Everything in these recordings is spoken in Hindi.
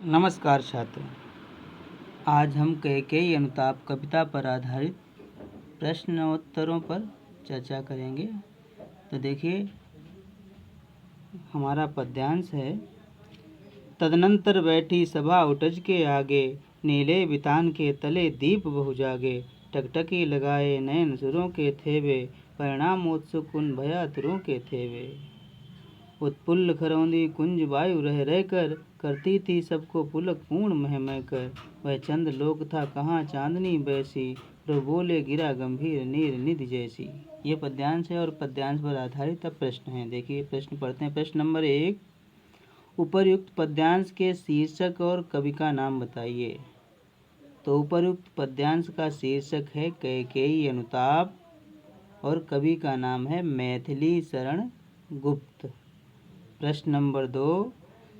नमस्कार छात्र, आज हम कैकेयी अनुताप कविता पर आधारित प्रश्नोत्तरों पर चर्चा करेंगे। तो देखिए, हमारा पद्यांश है। तदनंतर बैठी सभा उठज के आगे, नीले बितान के तले दीप बहु जागे। टकटकी लगाए नयन सुरों के थेवे, परिणामोत्सुक उन भयातुरों के थेवे। उत्पुल्ल खरौंदी कुंज वायु रह रहकर, करती थी सबको पुलक पूर्ण मह मह कर। वह चंद लोक था कहाँ चांदनी बैसी, प्रभु बोले गिरा गंभीर नीर निधि जैसी। ये पद्यांश है और पद्यांश पर आधारित अब प्रश्न है। देखिए, प्रश्न पढ़ते हैं। प्रश्न नंबर 1, उपर्युक्त पद्यांश के शीर्षक और कवि का नाम बताइए। तो उपर्युक्त पद्यांश का शीर्षक है कैकेयी अनुताप और कवि का नाम है मैथिली शरण गुप्त। प्रश्न नंबर 2,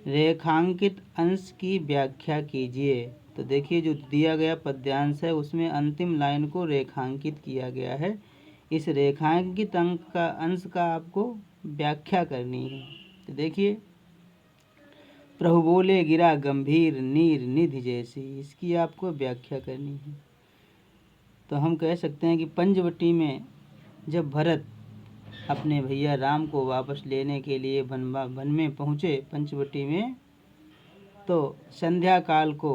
रेखांकित अंश की व्याख्या कीजिए। तो देखिए, जो दिया गया पद्यांश है उसमें अंतिम लाइन को रेखांकित किया गया है। इस रेखांकित अंश का आपको व्याख्या करनी है। तो देखिए, प्रभु बोले गिरा गंभीर नीर निधि जैसी, इसकी आपको व्याख्या करनी है। तो हम कह सकते हैं कि पंचवटी में जब भरत अपने भैया राम को वापस लेने के लिए वन में पहुँचे पंचवटी में, तो संध्या काल को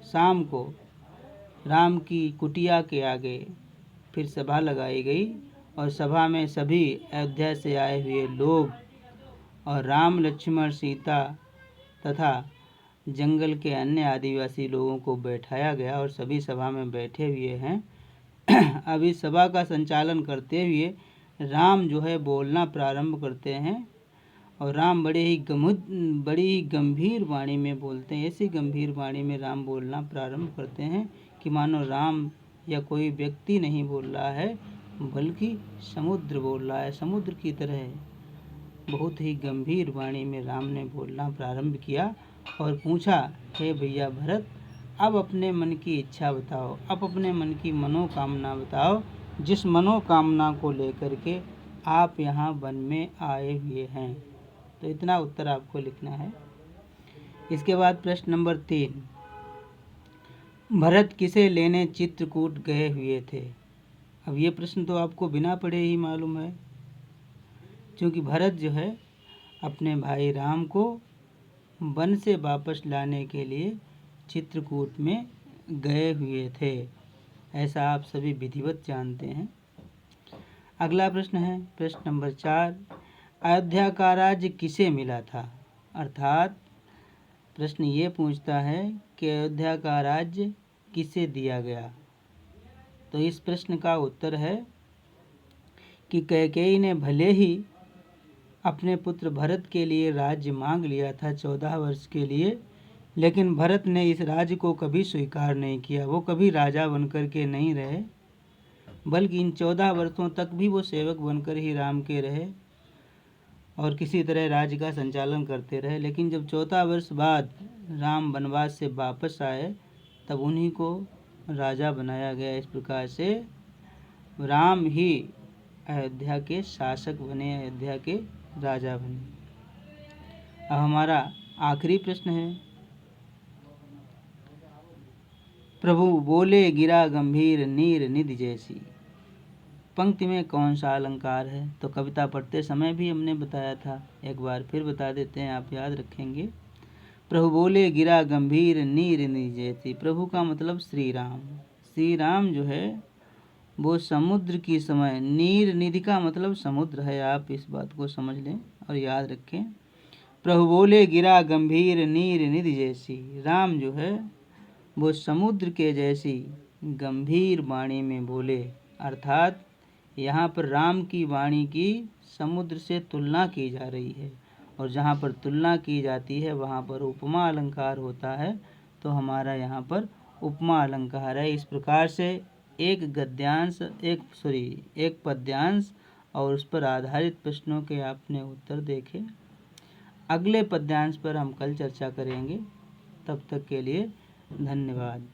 शाम को राम की कुटिया के आगे फिर सभा लगाई गई और सभा में सभी अयोध्या से आए हुए लोग और राम लक्ष्मण सीता तथा जंगल के अन्य आदिवासी लोगों को बैठाया गया और सभी सभा में बैठे हुए हैं। अभी सभा का संचालन करते हुए राम जो है बोलना प्रारंभ करते हैं और राम बड़ी ही गंभीर वाणी में बोलते हैं। ऐसी गंभीर वाणी में राम बोलना प्रारंभ करते हैं कि मानो राम या कोई व्यक्ति नहीं बोल रहा है, बल्कि समुद्र बोल रहा है। समुद्र की तरह बहुत ही गंभीर वाणी में राम ने बोलना प्रारंभ किया और पूछा, हे भैया भरत, अब अपने मन की इच्छा बताओ, अब अपने मन की मनोकामना बताओ, जिस मनोकामना को लेकर के आप यहाँ वन में आए हुए हैं। तो इतना उत्तर आपको लिखना है। इसके बाद प्रश्न नंबर 3, भरत किसे लेने चित्रकूट गए हुए थे। अब ये प्रश्न तो आपको बिना पढ़े ही मालूम है, क्योंकि भरत जो है अपने भाई राम को वन से वापस लाने के लिए चित्रकूट में गए हुए थे। ऐसा आप सभी विधिवत जानते हैं। अगला प्रश्न है प्रश्न नंबर 4, अयोध्या का राज्य किसे मिला था। अर्थात प्रश्न ये पूछता है कि अयोध्या का राज्य किसे दिया गया। तो इस प्रश्न का उत्तर है कि कैकेयी ने भले ही अपने पुत्र भरत के लिए राज्य मांग लिया था 14 वर्ष के लिए, लेकिन भरत ने इस राज्य को कभी स्वीकार नहीं किया। वो कभी राजा बनकर के नहीं रहे, बल्कि इन 14 वर्षों तक भी वो सेवक बनकर ही राम के रहे और किसी तरह राज्य का संचालन करते रहे। लेकिन जब 14 वर्ष बाद राम वनवास से वापस आए, तब उन्हीं को राजा बनाया गया। इस प्रकार से राम ही अयोध्या के शासक बने, अयोध्या के राजा बने। अब हमारा आखिरी प्रश्न है, प्रभु बोले गिरा गंभीर नीर निधि जैसी, पंक्ति में कौन सा अलंकार है। तो कविता पढ़ते समय भी हमने बताया था, एक बार फिर बता देते हैं, आप याद रखेंगे। प्रभु बोले गिरा गंभीर नीर निधि जैसी, प्रभु का मतलब श्री राम। श्री राम जो है वो समुद्र की समय, नीर निधि का मतलब समुद्र है। आप इस बात को समझ लें और याद रखें। प्रभु बोले गिरा गंभीर नीर निधि जैसी, राम जो है वो समुद्र के जैसी गंभीर वाणी में बोले। अर्थात यहाँ पर राम की वाणी की समुद्र से तुलना की जा रही है, और जहाँ पर तुलना की जाती है वहाँ पर उपमा अलंकार होता है। तो हमारा यहाँ पर उपमा अलंकार है। इस प्रकार से एक पद्यांश और उस पर आधारित प्रश्नों के आपने उत्तर देखे। अगले पद्यांश पर हम कल चर्चा करेंगे। तब तक के लिए धन्यवाद।